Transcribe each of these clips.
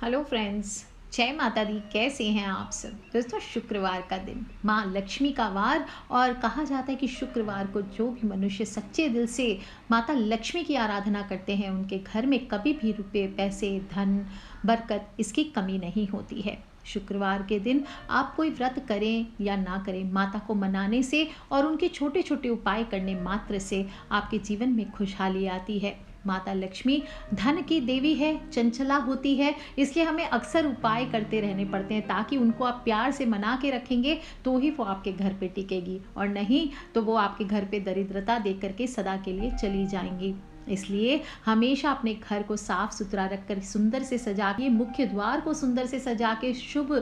Hello friends. जय माता दी। कैसे हैं आप सब दोस्तों? शुक्रवार का दिन माँ लक्ष्मी का वार और कहा जाता है कि शुक्रवार को जो भी मनुष्य सच्चे दिल से माता लक्ष्मी की आराधना करते हैं उनके घर में कभी भी रुपए पैसे धन बरकत इसकी कमी नहीं होती है। शुक्रवार के दिन आप कोई व्रत करें या ना करें, माता को मनाने से और उनके छोटे छोटे उपाय करने मात्र से आपके जीवन में खुशहाली आती है। माता लक्ष्मी धन की देवी है, चंचला होती है, इसलिए हमें अक्सर उपाय करते रहने पड़ते हैं ताकि उनको आप प्यार से मना के रखेंगे तो ही वो आपके घर पे टिकेगी, और नहीं तो वो आपके घर पे दरिद्रता देख करके सदा के लिए चली जाएंगी। इसलिए हमेशा अपने घर को साफ सुथरा रखकर सुंदर से सजा के, मुख्य द्वार को सुंदर से सजा के, शुभ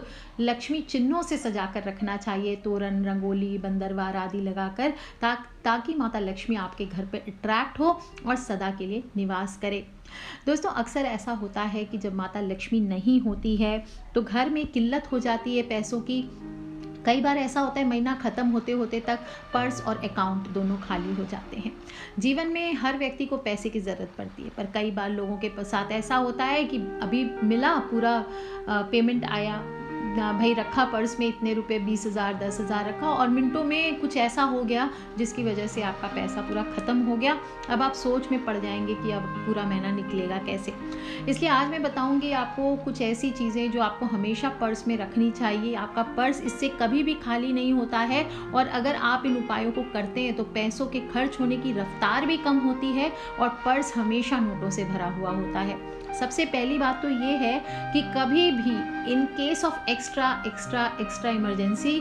लक्ष्मी चिन्हों से सजा कर रखना चाहिए। तोरण, रंगोली, बंदरवार आदि लगाकर ताकि माता लक्ष्मी आपके घर पर अट्रैक्ट हो और सदा के लिए निवास करे। दोस्तों, अक्सर ऐसा होता है कि जब माता लक्ष्मी नहीं होती है तो घर में किल्लत हो जाती है पैसों की। कई बार ऐसा होता है महीना ख़त्म होते होते तक पर्स और अकाउंट दोनों खाली हो जाते हैं। जीवन में हर व्यक्ति को पैसे की ज़रूरत पड़ती है, पर कई बार लोगों के साथ ऐसा होता है कि अभी मिला पूरा पेमेंट आया, भाई रखा पर्स में इतने रुपए, 20,000 10,000 रखा और मिनटों में कुछ ऐसा हो गया जिसकी वजह से आपका पैसा पूरा ख़त्म हो गया। अब आप सोच में पड़ जाएंगे कि अब पूरा महीना निकलेगा कैसे। इसलिए आज मैं बताऊंगी आपको कुछ ऐसी चीज़ें जो आपको हमेशा पर्स में रखनी चाहिए। आपका पर्स इससे कभी भी खाली नहीं होता है, और अगर आप इन उपायों को करते हैं तो पैसों के खर्च होने की रफ्तार भी कम होती है और पर्स हमेशा नोटों से भरा हुआ होता है। सबसे पहली बात तो ये है कि कभी भी in case of extra emergency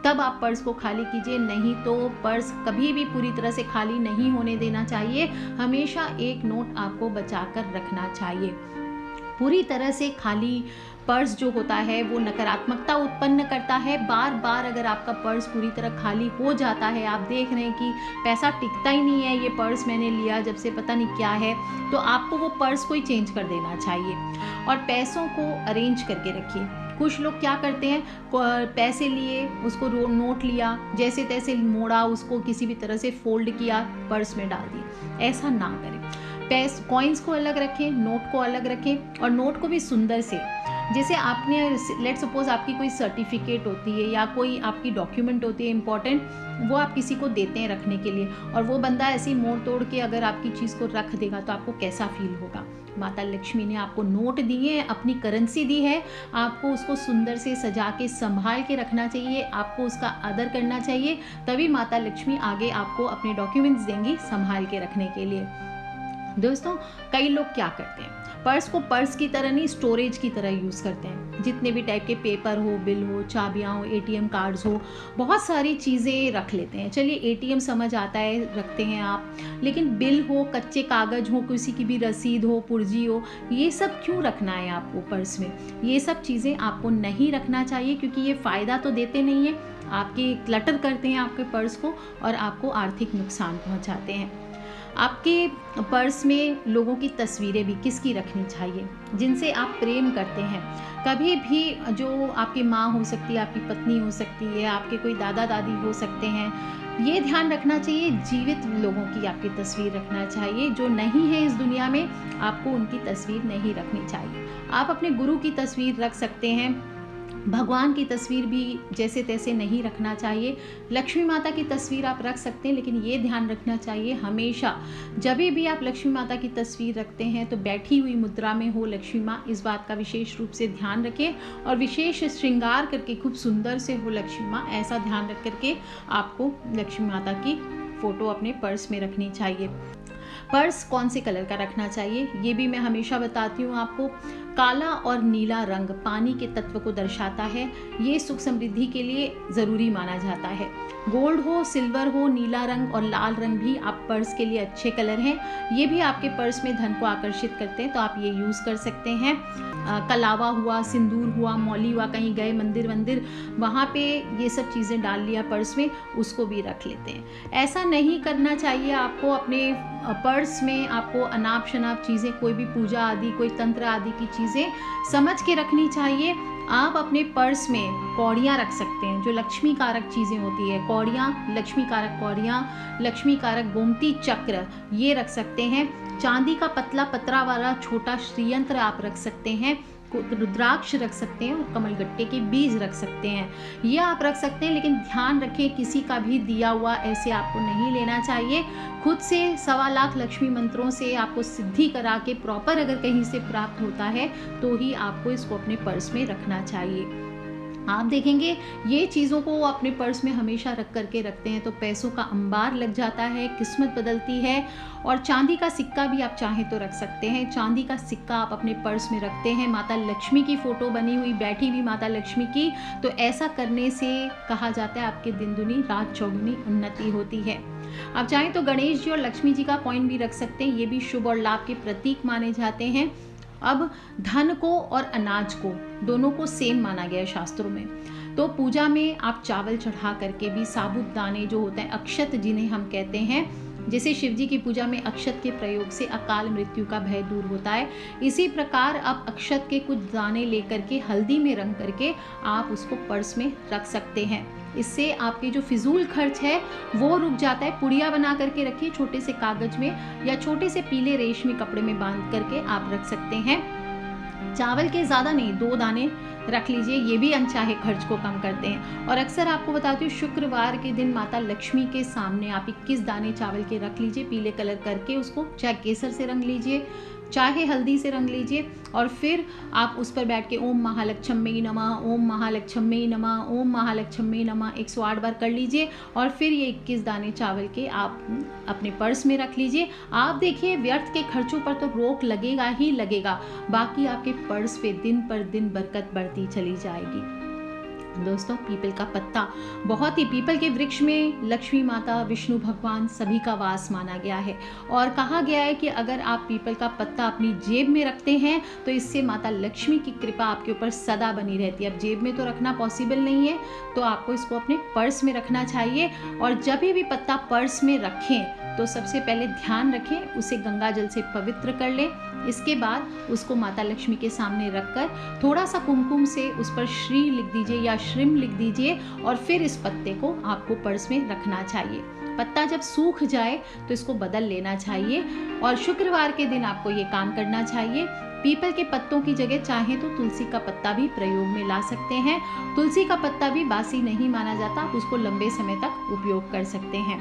तब आप पर्स को खाली कीजिए, नहीं तो पर्स कभी भी पूरी तरह से खाली नहीं होने देना चाहिए। हमेशा एक नोट आपको बचा कर रखना चाहिए। पूरी तरह से खाली पर्स जो होता है वो नकारात्मकता उत्पन्न करता है। बार बार अगर आपका पर्स पूरी तरह खाली हो जाता है, आप देख रहे हैं कि पैसा टिकता ही नहीं है, ये पर्स मैंने लिया जब से पता नहीं क्या है, तो आपको वो पर्स को ही चेंज कर देना चाहिए और पैसों को अरेंज करके रखिए। कुछ लोग क्या करते हैं, पैसे लिए, उसको नोट लिया, जैसे तैसे मोड़ा, उसको किसी भी तरह से फोल्ड किया, पर्स में डाल दिया। ऐसा ना करें। कॉइन्स को अलग रखें, नोट को अलग रखें, और नोट को भी सुंदर से, जैसे आपने लेट सपोज आपकी कोई सर्टिफिकेट होती है या कोई आपकी डॉक्यूमेंट होती है इम्पॉर्टेंट, वो आप किसी को देते हैं रखने के लिए, और वो बंदा ऐसे ही मोड़ तोड़ के अगर आपकी चीज़ को रख देगा तो आपको कैसा फील होगा। माता लक्ष्मी ने आपको नोट दिए हैं, अपनी करेंसी दी है, आपको उसको सुंदर से सजा के संभाल के रखना चाहिए, आपको उसका आदर करना चाहिए, तभी माता लक्ष्मी आगे आपको अपने डॉक्यूमेंट्स देंगी संभाल के रखने के लिए। दोस्तों, कई लोग क्या करते हैं, पर्स को पर्स की तरह नहीं, स्टोरेज की तरह यूज़ करते हैं। जितने भी टाइप के पेपर हो, बिल हो, चाबियाँ हो, एटीएम कार्ड्स हो, बहुत सारी चीज़ें रख लेते हैं। चलिए एटीएम समझ आता है, रखते हैं आप, लेकिन बिल हो, कच्चे कागज़ हो, किसी की भी रसीद हो, पुर्जी हो, ये सब क्यों रखना है आपको पर्स में? ये सब चीज़ें आपको नहीं रखना चाहिए, क्योंकि ये फ़ायदा तो देते नहीं हैं, आपके क्लटर करते हैं आपके पर्स को और आपको आर्थिक नुकसान पहुँचाते हैं। आपके पर्स में लोगों की तस्वीरें भी किसकी रखनी चाहिए? जिनसे आप प्रेम करते हैं। कभी भी, जो आपकी माँ हो सकती है, आपकी पत्नी हो सकती है, आपके कोई दादा दादी हो सकते हैं, ये ध्यान रखना चाहिए, जीवित लोगों की आपकी तस्वीर रखना चाहिए। जो नहीं है इस दुनिया में, आपको उनकी तस्वीर नहीं रखनी चाहिए। आप अपने गुरु की तस्वीर रख सकते हैं, भगवान की तस्वीर भी जैसे तैसे नहीं रखना चाहिए। लक्ष्मी माता की तस्वीर आप रख सकते हैं, लेकिन ये ध्यान रखना चाहिए हमेशा जब भी आप लक्ष्मी माता की तस्वीर रखते हैं तो बैठी हुई मुद्रा में हो लक्ष्मी माँ, इस बात का विशेष रूप से ध्यान रखें, और विशेष श्रृंगार करके खूब सुंदर से हो लक्ष्मी माँ, ऐसा ध्यान रख करके आपको लक्ष्मी माता की फ़ोटो अपने पर्स में रखनी चाहिए। पर्स कौन से कलर का रखना चाहिए ये भी मैं हमेशा बताती हूँ आपको। काला और नीला रंग पानी के तत्व को दर्शाता है, ये सुख समृद्धि के लिए ज़रूरी माना जाता है। गोल्ड हो, सिल्वर हो, नीला रंग और लाल रंग भी आप पर्स के लिए अच्छे कलर हैं। ये भी आपके पर्स में धन को आकर्षित करते हैं, तो आप ये यूज़ कर सकते हैं। कलावा हुआ, सिंदूर हुआ, मौली हुआ, कहीं गए मंदिर वंदिर, वहाँ पे ये सब चीज़ें डाल लिया पर्स में, उसको भी रख लेते हैं। ऐसा नहीं करना चाहिए आपको। अपने पर्स में आपको अनाप शनाप चीज़ें, कोई भी पूजा आदि, कोई तंत्र आदि की चीज़ें समझ के रखनी चाहिए। आप अपने पर्स में कौड़ियाँ रख सकते हैं, जो लक्ष्मी कारक चीज़ें होती है, कौड़ियाँ, लक्ष्मी कारक कौड़ियाँ, लक्ष्मी कारक गोमती चक्र, ये रख सकते हैं। चांदी का पतला पतरा वाला छोटा श्रीयंत्र आप रख सकते हैं, रुद्राक्ष रख सकते हैं और कमलगट्टे के बीज रख सकते हैं, ये आप रख सकते हैं। लेकिन ध्यान रखें, किसी का भी दिया हुआ ऐसे आपको नहीं लेना चाहिए। खुद से 1.25 लाख लक्ष्मी मंत्रों से आपको सिद्धि करा के प्रॉपर अगर कहीं से प्राप्त होता है तो ही आपको इसको अपने पर्स में रखना चाहिए। आप देखेंगे ये चीज़ों को अपने पर्स में हमेशा रख करके रखते हैं तो पैसों का अंबार लग जाता है, किस्मत बदलती है। और चांदी का सिक्का भी आप चाहें तो रख सकते हैं। चांदी का सिक्का आप अपने पर्स में रखते हैं, माता लक्ष्मी की फ़ोटो बनी हुई बैठी हुई माता लक्ष्मी की, तो ऐसा करने से कहा जाता है आपके दिन दुनी रात चौगुनी उन्नति होती है। आप चाहें तो गणेश जी और लक्ष्मी जी का कॉइन भी रख सकते हैं, ये भी शुभ और लाभ के प्रतीक माने जाते हैं। अब धन को और अनाज को दोनों को सेम माना गया है शास्त्रों में, तो पूजा में आप चावल चढ़ा करके भी साबुत दाने जो होते हैं, अक्षत जिन्हें हम कहते हैं, जैसे शिव जी की पूजा में अक्षत के प्रयोग से अकाल मृत्यु का भय दूर होता है, इसी प्रकार आप अक्षत के कुछ दाने लेकर के हल्दी में रंग करके आप उसको पर्स में रख सकते हैं। इससे आपके जो फिजूल खर्च है वो रुक जाता है। पुड़िया बना करके रखिए छोटे से कागज में या छोटे से पीले रेशमी कपड़े में बांध करके आप रख सकते हैं। चावल के ज़्यादा नहीं, 2 दाने रख लीजिए, ये भी अनचाहे खर्च को कम करते हैं। और अक्सर आपको बताती हूँ शुक्रवार के दिन माता लक्ष्मी के सामने आप 21 दाने चावल के रख लीजिए, पीले कलर करके उसको चाहे केसर से रंग लीजिए चाहे हल्दी से रंग लीजिए, और फिर आप उस पर बैठ के ओम महालक्ष्मी नमः, ओम महालक्ष्मी नमः, ओम महालक्ष्मी नमः 108 बार कर लीजिए। और फिर ये 21 दाने चावल के आप अपने पर्स में रख लीजिए। आप देखिए व्यर्थ के खर्चों पर तो रोक लगेगा ही लगेगा, बाकी आपके पर्स पे दिन पर दिन बरकत बढ़ती चली जाएगी। दोस्तों, पीपल का पत्ता बहुत ही, पीपल के वृक्ष में लक्ष्मी माता, विष्णु भगवान सभी का वास माना गया है, और कहा गया है कि अगर आप पीपल का पत्ता अपनी जेब में रखते हैं तो इससे माता लक्ष्मी की कृपा आपके ऊपर सदा बनी रहती है। अब जेब में तो रखना पॉसिबल नहीं है, तो आपको इसको अपने पर्स में रखना चाहिए। और जब भी पत्ता पर्स में रखें तो सबसे पहले ध्यान रखें उसे गंगा जल से पवित्र कर लें। इसके बाद उसको माता लक्ष्मी के सामने रखकर थोड़ा सा कुमकुम से उस पर श्री लिख दीजिए या श्रीम लिख दीजिए, और फिर इस पत्ते को आपको पर्स में रखना चाहिए। पत्ता जब सूख जाए तो इसको बदल लेना चाहिए, और शुक्रवार के दिन आपको ये काम करना चाहिए। पीपल के पत्तों की जगह चाहे तो तुलसी का पत्ता भी प्रयोग में ला सकते हैं। तुलसी का पत्ता भी बासी नहीं माना जाता, आप उसको लंबे समय तक उपयोग कर सकते हैं।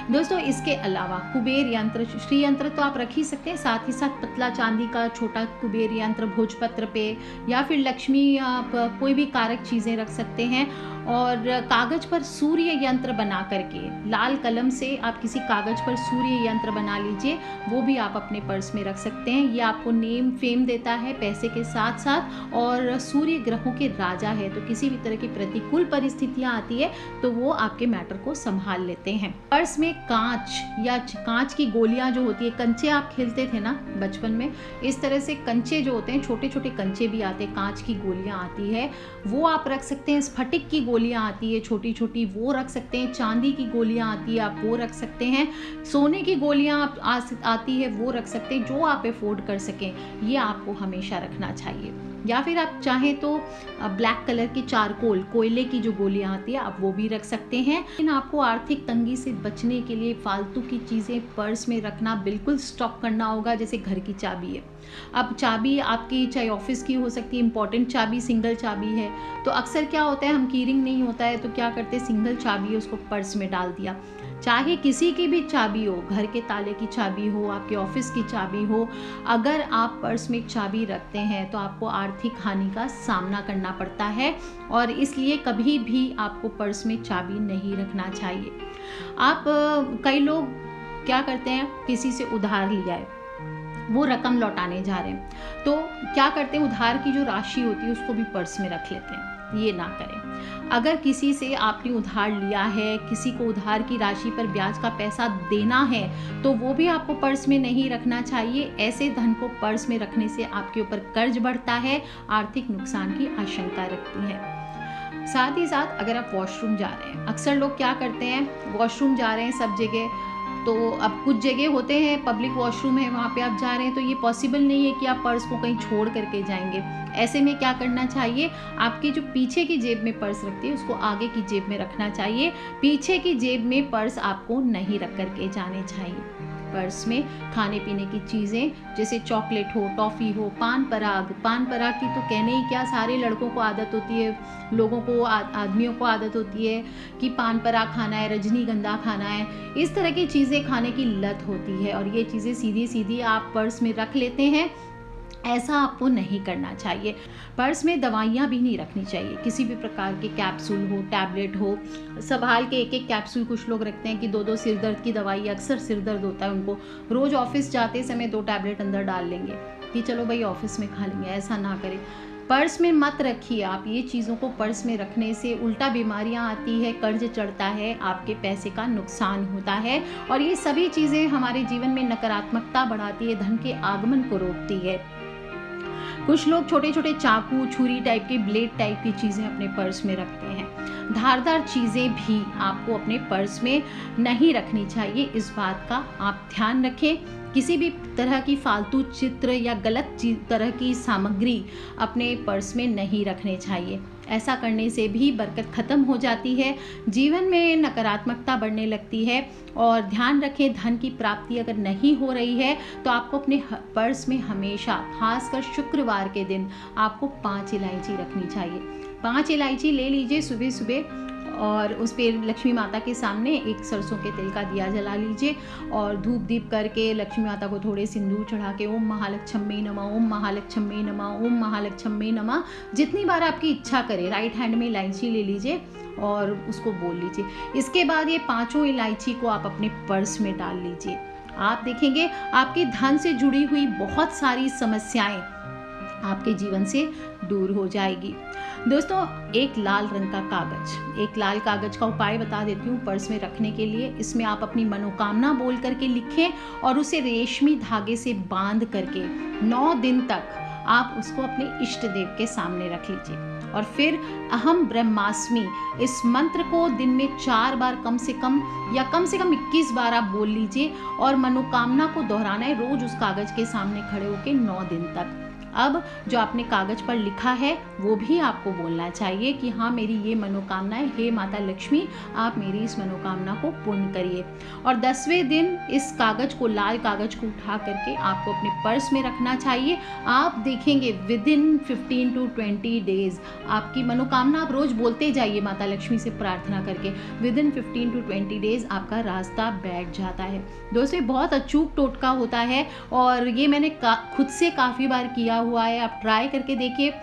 दोस्तों, इसके अलावा कुबेर यंत्र, श्री यंत्र तो आप रख ही सकते हैं, साथ ही साथ पतला चांदी का छोटा कुबेर यंत्र भोजपत्र पे, या फिर लक्ष्मी आप कोई भी कारक चीज़ें रख सकते हैं। और कागज पर सूर्य यंत्र बना करके, लाल कलम से आप किसी कागज पर सूर्य यंत्र बना लीजिए, वो भी आप अपने पर्स में रख सकते हैं। ये आपको नेम फेम देता है पैसे के साथ साथ, और सूर्य ग्रहों के राजा है, तो किसी भी तरह की प्रतिकूल परिस्थितियां आती है तो वो आपके मैटर को संभाल लेते हैं। पर्स में कांच या कांच की गोलियां जो होती है, कंचे आप खेलते थे ना बचपन में, इस तरह से कंचे जो होते हैं, छोटे छोटे कंचे भी आते हैं, कांच की गोलियां आती है, वो आप रख सकते हैं। स्फटिक की गोलियां आती है छोटी छोटी, वो रख सकते हैं। चांदी की गोलियां आती है, आप वो रख सकते हैं। सोने की गोलियां आती है, वो रख सकते हैं। जो आप अफोर्ड कर सकें ये आपको हमेशा रखना चाहिए। या फिर आप चाहें तो ब्लैक कलर की चारकोल, कोयले की जो गोलियां आती है, आप वो भी रख सकते हैं। लेकिन आपको आर्थिक तंगी से बचने के लिए फालतू की चीज़ें पर्स में रखना बिल्कुल स्टॉप करना होगा। जैसे घर की चाबी है, अब चाबी आपकी चाहे ऑफिस की हो सकती है, इंपॉर्टेंट चाबी सिंगल चाबी है, तो अक्सर क्या होता है, हम कीरिंग नहीं होता है तो क्या करते हैं, सिंगल चाबी है उसको पर्स में डाल दिया। चाहे किसी की भी चाबी हो, घर के ताले की चाबी हो, आपके ऑफिस की चाबी हो, अगर आप पर्स में चाबी रखते हैं तो आपको आर्थिक हानि का सामना करना पड़ता है, और इसलिए कभी भी आपको पर्स में चाबी नहीं रखना चाहिए। आप कई लोग क्या करते हैं, किसी से उधार लिया है, वो रकम लौटाने जा रहे हैं, तो क्या करते हैं, उधार की जो राशि होती है उसको भी पर्स में रख लेते हैं। ये ना करें। अगर किसी से आपने उधार लिया है, किसी को उधार की राशि पर ब्याज का पैसा देना है, तो वो भी आपको पर्स में नहीं रखना चाहिए। ऐसे धन को पर्स में रखने से आपके ऊपर कर्ज बढ़ता है, आर्थिक नुकसान की आशंका रखती है। साथ ही साथ अगर आप वॉशरूम जा रहे हैं, अक्सर लोग क्या करते हैं, वॉशरूम जा रहे हैं सब जगह, तो अब कुछ जगह होते हैं पब्लिक वॉशरूम है, वहाँ पे आप जा रहे हैं तो ये पॉसिबल नहीं है कि आप पर्स को कहीं छोड़ करके जाएंगे। ऐसे में क्या करना चाहिए, आपकी जो पीछे की जेब में पर्स रखती है उसको आगे की जेब में रखना चाहिए। पीछे की जेब में पर्स आपको नहीं रख करके जाने चाहिए। पर्स में खाने पीने की चीज़ें जैसे चॉकलेट हो, टॉफ़ी हो, पान पराग की तो कहने ही क्या, सारे लड़कों को आदत होती है, लोगों को आदमियों को आदत होती है कि पान पराग खाना है, रजनीगंधा खाना है, इस तरह की चीज़ें खाने की लत होती है और ये चीज़ें सीधी सीधी आप पर्स में रख लेते हैं। ऐसा आपको नहीं करना चाहिए। पर्स में दवाइयाँ भी नहीं रखनी चाहिए, किसी भी प्रकार के कैप्सूल हो, टैबलेट हो, संभाल के एक एक कैप्सूल कुछ लोग रखते हैं कि दो दो सिर दर्द की दवाई, अक्सर सिर दर्द होता है उनको, रोज़ ऑफिस जाते समय 2 टैबलेट अंदर डाल लेंगे कि चलो भाई ऑफिस में खा लेंगे। ऐसा ना करें, पर्स में मत रखिए आप ये चीज़ों को। पर्स में रखने से उल्टा बीमारियां आती है, कर्ज चढ़ता है, आपके पैसे का नुकसान होता है और ये सभी चीज़ें हमारे जीवन में नकारात्मकता बढ़ाती है, धन के आगमन को रोकती है। कुछ लोग छोटे छोटे चाकू, छुरी टाइप की, ब्लेड टाइप की चीज़ें अपने पर्स में रखते हैं। धारदार चीज़ें भी आपको अपने पर्स में नहीं रखनी चाहिए, इस बात का आप ध्यान रखें। किसी भी तरह की फालतू चित्र या गलत तरह की सामग्री अपने पर्स में नहीं रखने चाहिए। ऐसा करने से भी बरकत ख़त्म हो जाती है, जीवन में नकारात्मकता बढ़ने लगती है। और ध्यान रखें, धन की प्राप्ति अगर नहीं हो रही है तो आपको अपने पर्स में हमेशा, खासकर शुक्रवार के दिन, आपको 5 इलायची रखनी चाहिए। 5 इलायची ले लीजिए सुबह सुबह और उस पर लक्ष्मी माता के सामने एक सरसों के तेल का दिया जला लीजिए और धूप दीप करके लक्ष्मी माता को थोड़े सिंदूर चढ़ा के ओम महालक्ष्मी नमः, ओम महालक्ष्मी नमः, ओम महालक्ष्मी नमः, जितनी बार आपकी इच्छा करे, राइट हैंड में इलायची ले लीजिए और उसको बोल लीजिए। इसके बाद ये 5 इलायची को आप अपने पर्स में डाल लीजिए। आप देखेंगे आपकी धन से जुड़ी हुई बहुत सारी समस्याएं आपके जीवन से दूर हो जाएगी। दोस्तों, एक लाल रंग का कागज, एक लाल कागज का उपाय बता देती हूँ पर्स में रखने के लिए। इसमें आप अपनी मनोकामना बोल करके लिखें और उसे रेशमी धागे से बांध करके 9 दिन तक आप उसको अपने इष्ट देव के सामने रख लीजिए। और फिर अहम ब्रह्मास्मि इस मंत्र को दिन में 4 बार कम से कम 21 बार आप बोल लीजिए और मनोकामना को दोहराना है रोज उस कागज के सामने खड़े होकर 9 दिन तक। अब जो आपने कागज पर लिखा है वो भी आपको बोलना चाहिए कि हाँ, मेरी ये मनोकामना है, हे माता लक्ष्मी आप मेरी इस मनोकामना को पूर्ण करिए। और 10वें दिन इस कागज को, लाल कागज को उठा करके आपको अपने पर्स में रखना चाहिए। आप देखेंगे विदिन 15 to 20 डेज आपकी मनोकामना, आप रोज बोलते जाइए माता लक्ष्मी से प्रार्थना करके, विदिन 15 to 20 डेज आपका रास्ता बैठ जाता है। दोस्तों, बहुत अचूक टोटका होता है और ये मैंने खुद से काफ़ी बार किया हुआ है, आप ट्राई करके देखिए।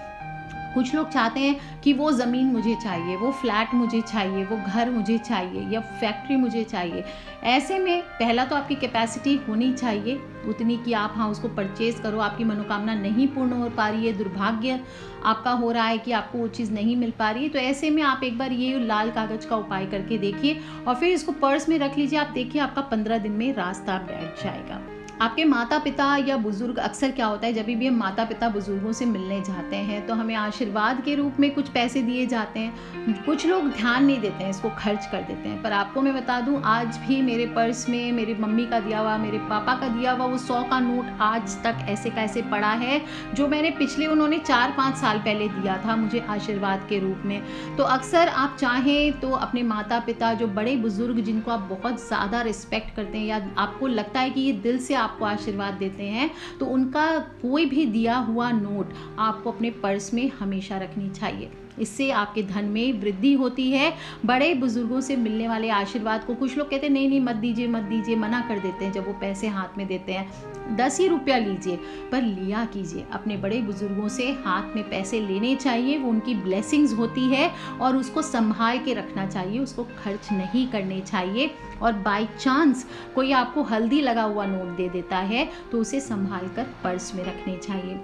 कुछ लोग चाहते हैं कि वो ज़मीन मुझे चाहिए, वो फ्लैट मुझे चाहिए, वो घर मुझे चाहिए या फैक्ट्री मुझे चाहिए। ऐसे में पहला तो आपकी कैपेसिटी होनी चाहिए उतनी कि आप हाँ उसको परचेज़ करो। आपकी मनोकामना नहीं पूर्ण हो पा रही है, दुर्भाग्य आपका हो रहा है कि आपको वो चीज़ नहीं मिल पा रही है, तो ऐसे में आप एक बार ये लाल कागज़ का उपाय करके देखिए और फिर इसको पर्स में रख लीजिए। आप देखिए आपका 15 दिन में रास्ता बैठ जाएगा। आपके माता पिता या बुजुर्ग, अक्सर क्या होता है जब भी हम माता पिता बुजुर्गों से मिलने जाते हैं तो हमें आशीर्वाद के रूप में कुछ पैसे दिए जाते हैं। कुछ लोग ध्यान नहीं देते हैं, इसको खर्च कर देते हैं। पर आपको मैं बता दूं, आज भी मेरे पर्स में मेरी मम्मी का दिया हुआ, मेरे पापा का दिया हुआ वो 100 का नोट आज तक ऐसे कैसे पड़ा है, जो मैंने पिछले उन्होंने 4-5 साल पहले दिया था मुझे आशीर्वाद के रूप में। तो अक्सर आप चाहें तो अपने माता पिता, जो बड़े बुजुर्ग जिनको आप बहुत ज़्यादा रिस्पेक्ट करते हैं या आपको लगता है कि ये दिल से आपको आशीर्वाद देते हैं, तो उनका कोई भी दिया हुआ नोट आपको अपने पर्स में हमेशा रखनी चाहिए। इससे आपके धन में वृद्धि होती है। बड़े बुजुर्गों से मिलने वाले आशीर्वाद को कुछ लोग कहते हैं नहीं नहीं मत दीजिए मत दीजिए, मना कर देते हैं जब वो पैसे हाथ में देते हैं। 10 ही रुपया लीजिए पर लिया कीजिए। अपने बड़े बुजुर्गों से हाथ में पैसे लेने चाहिए, वो उनकी ब्लेसिंग्स होती है और उसको संभाल के रखना चाहिए, उसको खर्च नहीं करने चाहिए। और बाई चांस कोई आपको हल्दी लगा हुआ नोट दे देता है तो उसे संभाल कर पर्स में रखने चाहिए।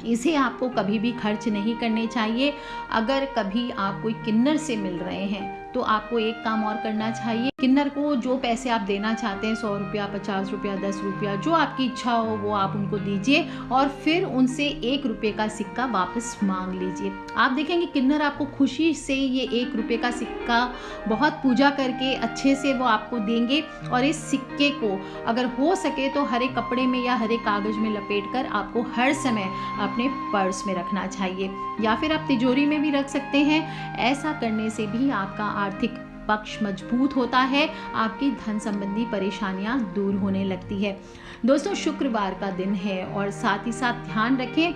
इसे आपको कभी भी खर्च नहीं करने चाहिए। अगर कभी आप कोई किन्नर से मिल रहे हैं तो आपको एक काम और करना चाहिए। किन्नर को जो पैसे आप देना चाहते हैं, 100 रुपया, 50 रुपया, 10 रुपया, जो आपकी इच्छा हो वो आप उनको दीजिए और फिर उनसे 1 रुपये का सिक्का वापस मांग लीजिए। आप देखेंगे किन्नर आपको खुशी से ये 1 रुपये का सिक्का बहुत पूजा करके अच्छे से वो आपको देंगे। और इस सिक्के को अगर हो सके तो हरे कपड़े में या हरे कागज में लपेट कर आपको हर समय अपने पर्स में रखना चाहिए, या फिर आप तिजोरी में भी रख सकते हैं। ऐसा करने से भी आपका आर्थिक पक्ष मजबूत होता है, आपकी धन संबंधी परेशानियां दूर होने लगती है। दोस्तों, शुक्रवार का दिन है और साथ ही साथ ध्यान रखें,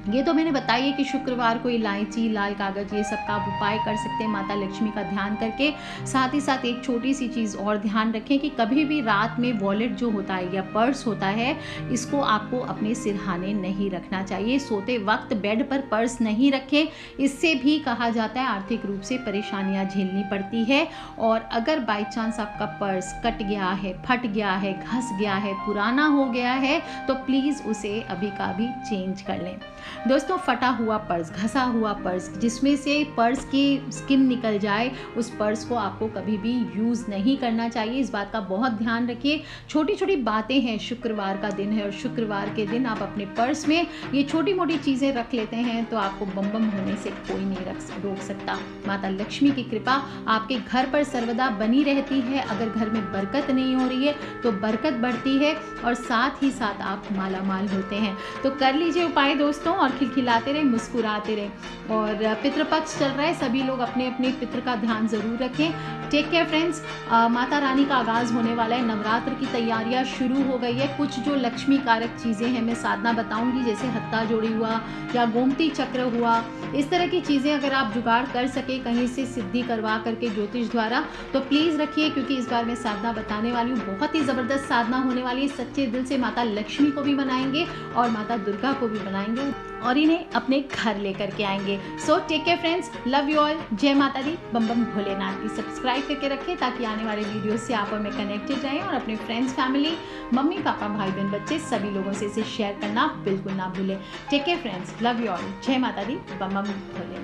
ये तो मैंने बताया कि शुक्रवार को इलायची, लाल कागज, ये सब का आप उपाय कर सकते हैं माता लक्ष्मी का ध्यान करके। साथ ही साथ एक छोटी सी चीज़ और ध्यान रखें कि कभी भी रात में वॉलेट जो होता है या पर्स होता है, इसको आपको अपने सिरहाने नहीं रखना चाहिए। सोते वक्त बेड पर पर्स नहीं रखें, इससे भी कहा जाता है आर्थिक रूप से परेशानियां झेलनी पड़ती है। और अगर बाई चांस आपका पर्स कट गया है, फट गया है, घस गया है, पुराना हो गया है, तो प्लीज़ उसे अभी का भी चेंज कर लें। दोस्तों, फटा हुआ पर्स, घसा हुआ पर्स, जिसमें से पर्स की स्किन निकल जाए, उस पर्स को आपको कभी भी यूज़ नहीं करना चाहिए। इस बात का बहुत ध्यान रखिए। छोटी छोटी बातें हैं, शुक्रवार का दिन है और शुक्रवार के दिन आप अपने पर्स में ये छोटी मोटी चीज़ें रख लेते हैं तो आपको बम बम होने से कोई नहीं रोक सकता। माता लक्ष्मी की कृपा आपके घर पर सर्वदा बनी रहती है। अगर घर में बरकत नहीं हो रही है तो बरकत बढ़ती है और साथ ही साथ आप मालामाल होते हैं। तो कर लीजिए उपाय दोस्तों और खिलखिलाते रहे, मुस्कुराते रहे। और पितृपक्ष चल रहा है, सभी लोग अपने अपने पितृ का ध्यान जरूर रखें। Take care friends. Mata Rani का आगाज होने वाला है, नवरात्र की तैयारियां शुरू हो गई है। कुछ जो लक्ष्मी कारक चीज़ें हैं मैं साधना बताऊंगी, जैसे हत्ता जोड़ी हुआ या गोमती चक्र हुआ, इस तरह की चीज़ें अगर आप जुगाड़ कर सके कहीं से सिद्धि करवा करके ज्योतिष द्वारा, तो प्लीज़ रखिए, क्योंकि इस बार मैं साधना बताने वाली हूँ। बहुत ही ज़बरदस्त साधना होने वाली है। सच्चे दिल से माता लक्ष्मी को भी बनाएंगे और माता दुर्गा को भी बनाएंगे और इन्हें अपने घर लेकर के आएंगे। So take care friends, love you all, जय माता दी, बम बम भोलेनाथ की। सब्सक्राइब करके रखें ताकि आने वाले वीडियो से आप और मैं कनेक्टेड रहें और अपने फ्रेंड्स, फैमिली, मम्मी पापा, भाई बहन, बच्चे सभी लोगों से इसे शेयर करना बिल्कुल ना भूलें। Take care friends, love you all, जय माता दी, बम बम भोलेनाथ।